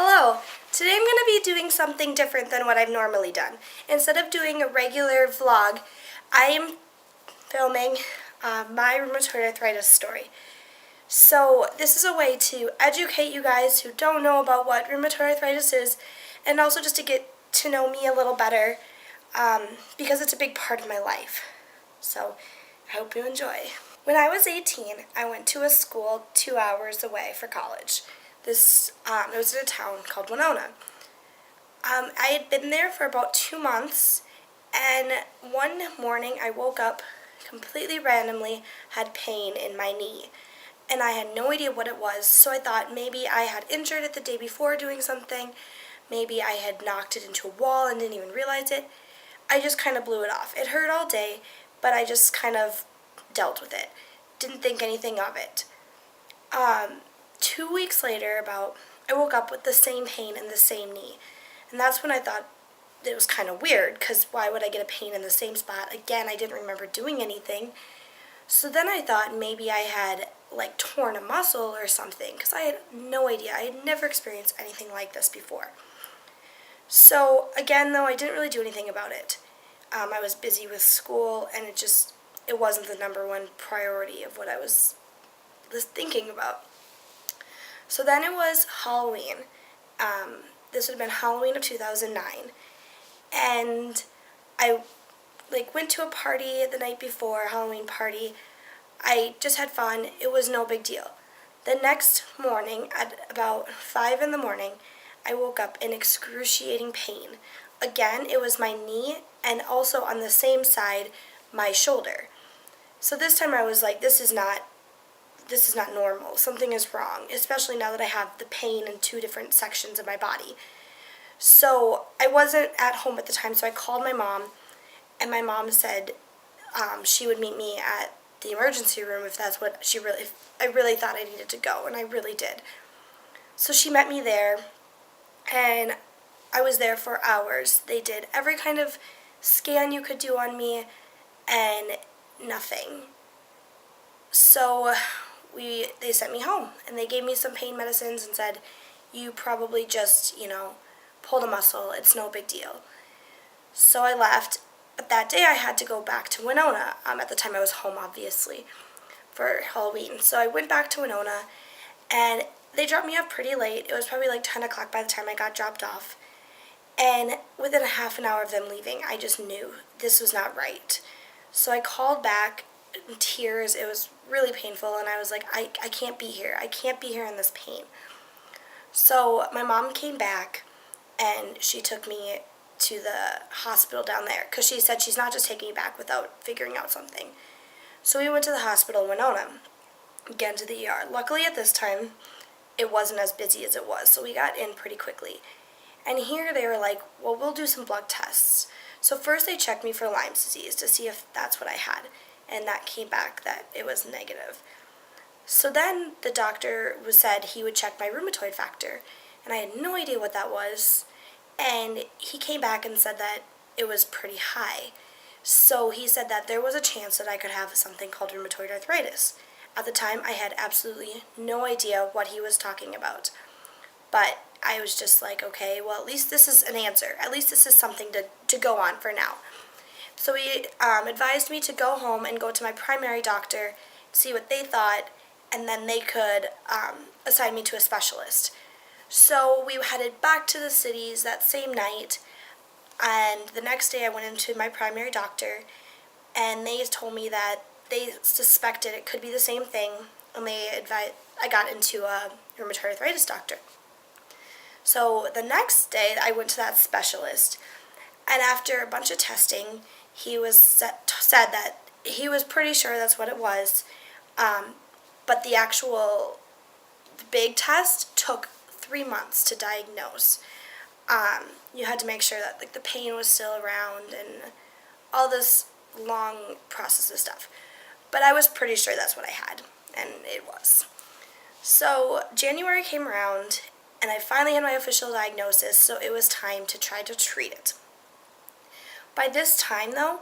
Hello! Today I'm going to be doing something different than what I've normally done. Instead of doing a regular vlog, I am filming my rheumatoid arthritis story. So this is a way to educate you guys who don't know about what rheumatoid arthritis is, and also just to get to know me a little better, because it's a big part of my life. So I hope you enjoy. When I was 18, I went to a school 2 hours away for college. It was in a town called Winona. I had been there for about 2 months, and one morning I woke up completely randomly, had pain in my knee, and I had no idea what it was, so I thought maybe I had injured it the day before doing something, maybe I had knocked it into a wall and didn't even realize it. I just kind of blew it off. It hurt all day, but I just kind of dealt with it. Didn't think anything of it. 2 weeks later, I woke up with the same pain in the same knee. And that's when I thought it was kind of weird, because why would I get a pain in the same spot? Again, I didn't remember doing anything. So then I thought maybe I had torn a muscle or something, because I had no idea. I had never experienced anything like this before. So again, though, I didn't really do anything about it. I was busy with school, and it wasn't the number one priority of what I was thinking about. So then it was Halloween. This would have been Halloween of 2009. And I went to a party the night before, a Halloween party. I just had fun. It was no big deal. The next morning, at about 5 in the morning, I woke up in excruciating pain. Again, it was my knee, and also on the same side, my shoulder. So this time I was like, this is not normal. Something is wrong, especially now that I have the pain in 2 different sections of my body. So I wasn't at home at the time, so I called my mom, and my mom said she would meet me at the emergency room if I really thought I needed to go, and I really did. So she met me there, and I was there for hours. They did every kind of scan you could do on me, and nothing. So they sent me home, and they gave me some pain medicines and said, you probably just, pulled a muscle. It's no big deal. So I left, but that day I had to go back to Winona. At the time I was home, obviously, for Halloween. So I went back to Winona, and they dropped me off pretty late. It was probably 10 o'clock by the time I got dropped off. And within a half an hour of them leaving, I just knew this was not right. So I called back in tears. It was really painful, and I was like, I can't be here. I can't be here in this pain. So my mom came back, and she took me to the hospital down there, because she said she's not just taking me back without figuring out something. So we went to the hospital in Winona, again to the ER. Luckily at this time, it wasn't as busy as it was, so we got in pretty quickly. And here they were like, well, we'll do some blood tests. So first they checked me for Lyme's disease to see if that's what I had, and that came back that it was negative. So then the doctor said he would check my rheumatoid factor, and I had no idea what that was, and he came back and said that it was pretty high. So he said that there was a chance that I could have something called rheumatoid arthritis. At the time, I had absolutely no idea what he was talking about, but I was just like, okay, well, at least this is an answer. At least this is something to go on for now. So he advised me to go home and go to my primary doctor, see what they thought, and then they could assign me to a specialist. So we headed back to the cities that same night, and the next day I went into my primary doctor, and they told me that they suspected it could be the same thing, and I got into a rheumatoid arthritis doctor. So the next day I went to that specialist, and after a bunch of testing, he said that he was pretty sure that's what it was, but the big test took 3 months to diagnose. You had to make sure that the pain was still around and all this long process of stuff. But I was pretty sure that's what I had, and it was. So January came around, and I finally had my official diagnosis, so it was time to try to treat it. By this time, though,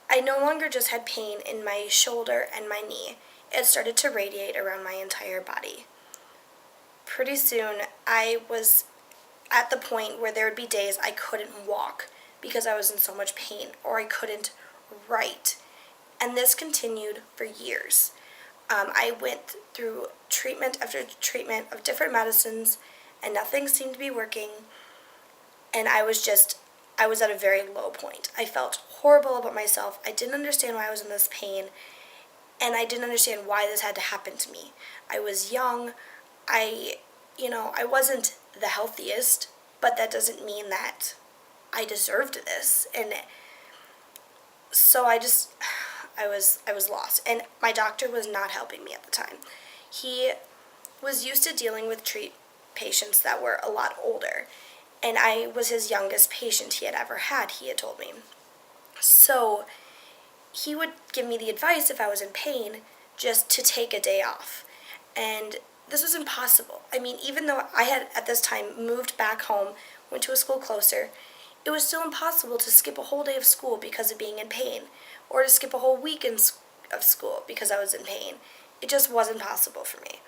I no longer just had pain in my shoulder and my knee. It started to radiate around my entire body. Pretty soon, I was at the point where there would be days I couldn't walk because I was in so much pain, or I couldn't write. And this continued for years. I went through treatment after treatment of different medicines, and nothing seemed to be working. And I was at a very low point. I felt horrible about myself. I didn't understand why I was in this pain, and I didn't understand why this had to happen to me. I was young. I wasn't the healthiest, but that doesn't mean that I deserved this. And so I was lost. And my doctor was not helping me at the time. He was used to dealing with patients that were a lot older. And I was his youngest patient he had ever had, he had told me. So he would give me the advice if I was in pain just to take a day off. And this was impossible. I mean, even though I had at this time moved back home, went to a school closer, it was still impossible to skip a whole day of school because of being in pain, or to skip a whole week of school because I was in pain. It just wasn't possible for me.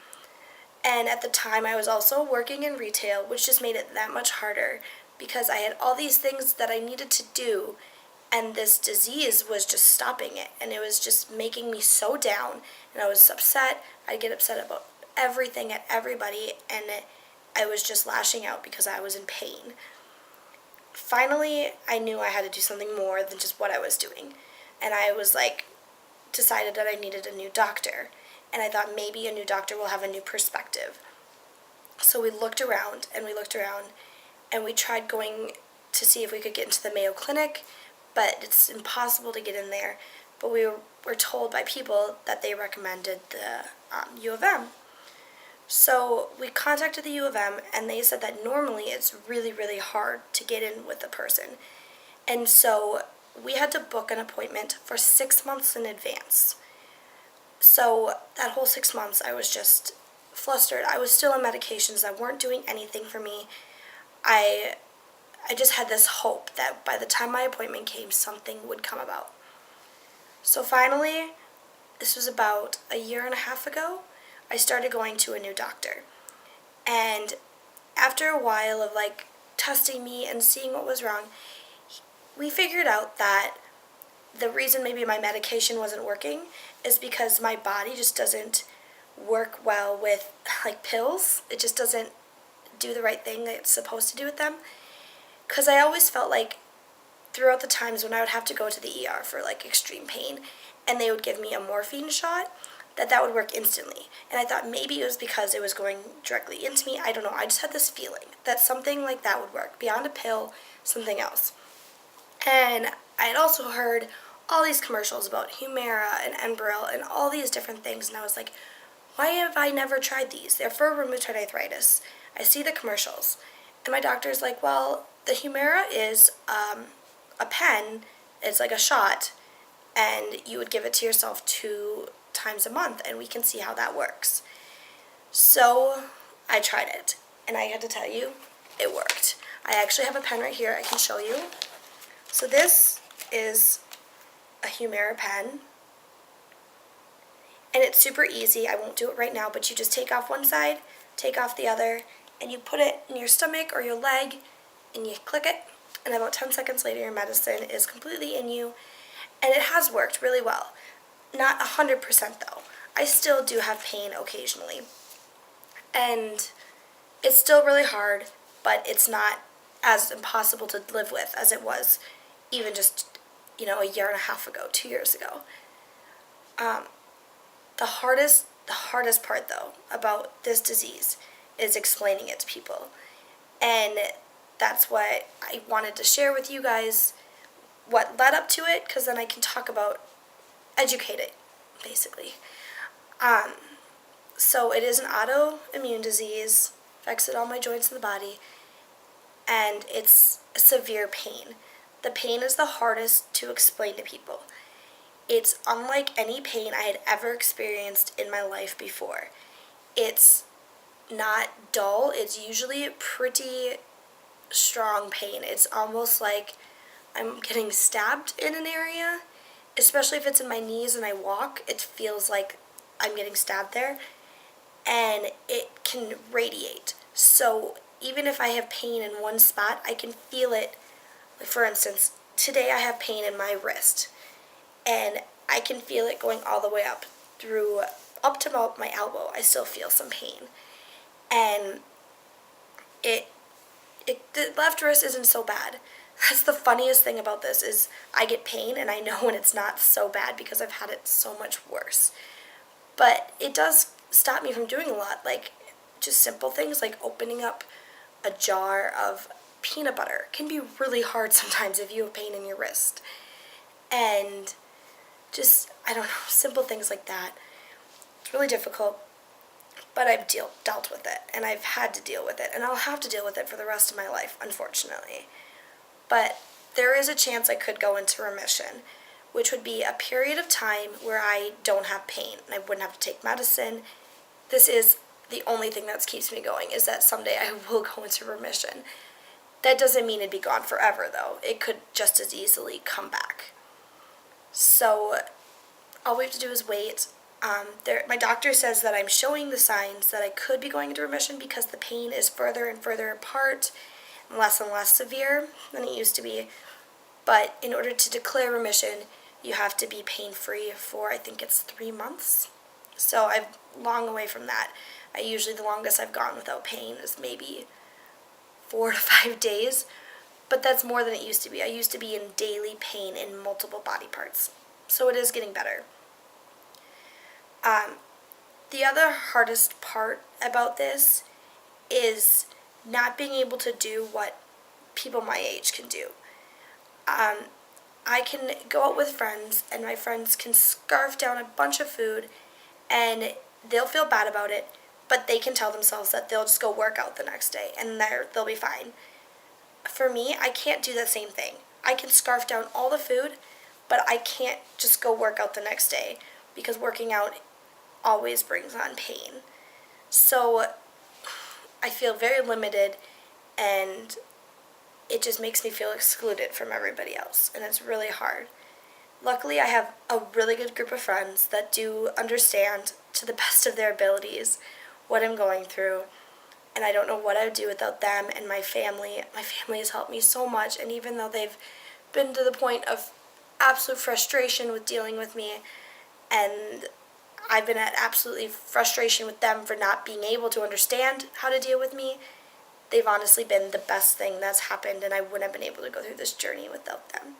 And at the time, I was also working in retail, which just made it that much harder because I had all these things that I needed to do, and this disease was just stopping it. And it was just making me so down, and I was upset. I'd get upset about everything at everybody, and I was just lashing out because I was in pain. Finally, I knew I had to do something more than just what I was doing. And I was decided that I needed a new doctor. And I thought maybe a new doctor will have a new perspective. So we looked around, and we tried going to see if we could get into the Mayo Clinic, but it's impossible to get in there. But we were told by people that they recommended the U of M. So we contacted the U of M, and they said that normally it's really, really hard to get in with a person. And so we had to book an appointment for 6 months in advance. So that whole 6 months, I was just flustered. I was still on medications that weren't doing anything for me. I just had this hope that by the time my appointment came, something would come about. So finally, this was about a year and a half ago, I started going to a new doctor. And after a while of testing me and seeing what was wrong, we figured out that the reason maybe my medication wasn't working is because my body just doesn't work well with pills. It just doesn't do the right thing that it's supposed to do with them. Because I always felt throughout the times when I would have to go to the ER for extreme pain, and they would give me a morphine shot, that would work instantly. And I thought maybe it was because it was going directly into me. I don't know. I just had this feeling that something like that would work. Beyond a pill, something else. And I had also heard all these commercials about Humira and Enbrel and all these different things. And I was like, why have I never tried these? They're for rheumatoid arthritis. I see the commercials. And my doctor's like, well, the Humira is a pen. It's like a shot. And you would give it to yourself 2 times a month, and we can see how that works. So I tried it, and I had to tell you, it worked. I actually have a pen right here I can show you. So this is a Humira pen, and it's super easy. I won't do it right now, but you just take off one side, take off the other, and you put it in your stomach or your leg, and you click it, and about 10 seconds later your medicine is completely in you, and it has worked really well. Not 100% though. I still do have pain occasionally. And it's still really hard, but it's not as impossible to live with as it was even just, a year and a half ago, 2 years ago. The hardest part though about this disease is explaining it to people. And that's what I wanted to share with you guys, what led up to it, because then I can talk about educate it, basically. So it is an autoimmune disease, affects all my joints in the body, and it's severe pain. The pain is the hardest to explain to people. It's unlike any pain I had ever experienced in my life before. It's not dull, it's usually pretty strong pain. It's almost like I'm getting stabbed in an area. Especially if it's in my knees and I walk, it feels like I'm getting stabbed there. And it can radiate. So even if I have pain in one spot, I can feel it. Like for instance, today I have pain in my wrist, and I can feel it going all the way up to about my elbow. I still feel some pain, and the left wrist isn't so bad. That's the funniest thing about this is I get pain and I know when it's not so bad because I've had it so much worse. But it does stop me from doing a lot, like just simple things like opening up a jar of peanut butter can be really hard sometimes if you have pain in your wrist. And just, I don't know, simple things like that. It's really difficult, but I've dealt with it, and I've had to deal with it, and I'll have to deal with it for the rest of my life, unfortunately. But there is a chance I could go into remission, which would be a period of time where I don't have pain, and I wouldn't have to take medicine. This is the only thing that keeps me going, is that someday I will go into remission. That doesn't mean it'd be gone forever, though. It could just as easily come back. So all we have to do is wait. My doctor says that I'm showing the signs that I could be going into remission because the pain is further and further apart and less severe than it used to be. But in order to declare remission, you have to be pain-free for, I think it's 3 months. So I'm long away from that. Usually the longest I've gone without pain is maybe 4 to 5 days. But that's more than it used to be. I used to be in daily pain in multiple body parts. So it is getting better. The other hardest part about this is not being able to do what people my age can do. I can go out with friends, and my friends can scarf down a bunch of food, and they'll feel bad about it, but they can tell themselves that they'll just go work out the next day, and they'll be fine. For me, I can't do the same thing. I can scarf down all the food, but I can't just go work out the next day, because working out always brings on pain. So I feel very limited, and it just makes me feel excluded from everybody else, and it's really hard. Luckily, I have a really good group of friends that do understand, to the best of their abilities, what I'm going through, and I don't know what I would do without them and my family. My family has helped me so much, and even though they've been to the point of absolute frustration with dealing with me, and I've been at absolutely frustration with them for not being able to understand how to deal with me, they've honestly been the best thing that's happened, and I wouldn't have been able to go through this journey without them.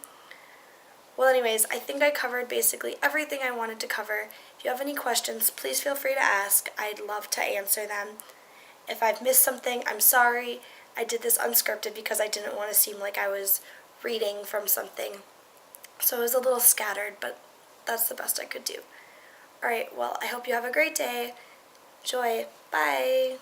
Well, anyways, I think I covered basically everything I wanted to cover. If you have any questions, please feel free to ask. I'd love to answer them. If I've missed something, I'm sorry. I did this unscripted because I didn't want to seem like I was reading from something. So it was a little scattered, but that's the best I could do. Alright, well, I hope you have a great day. Joy. Bye.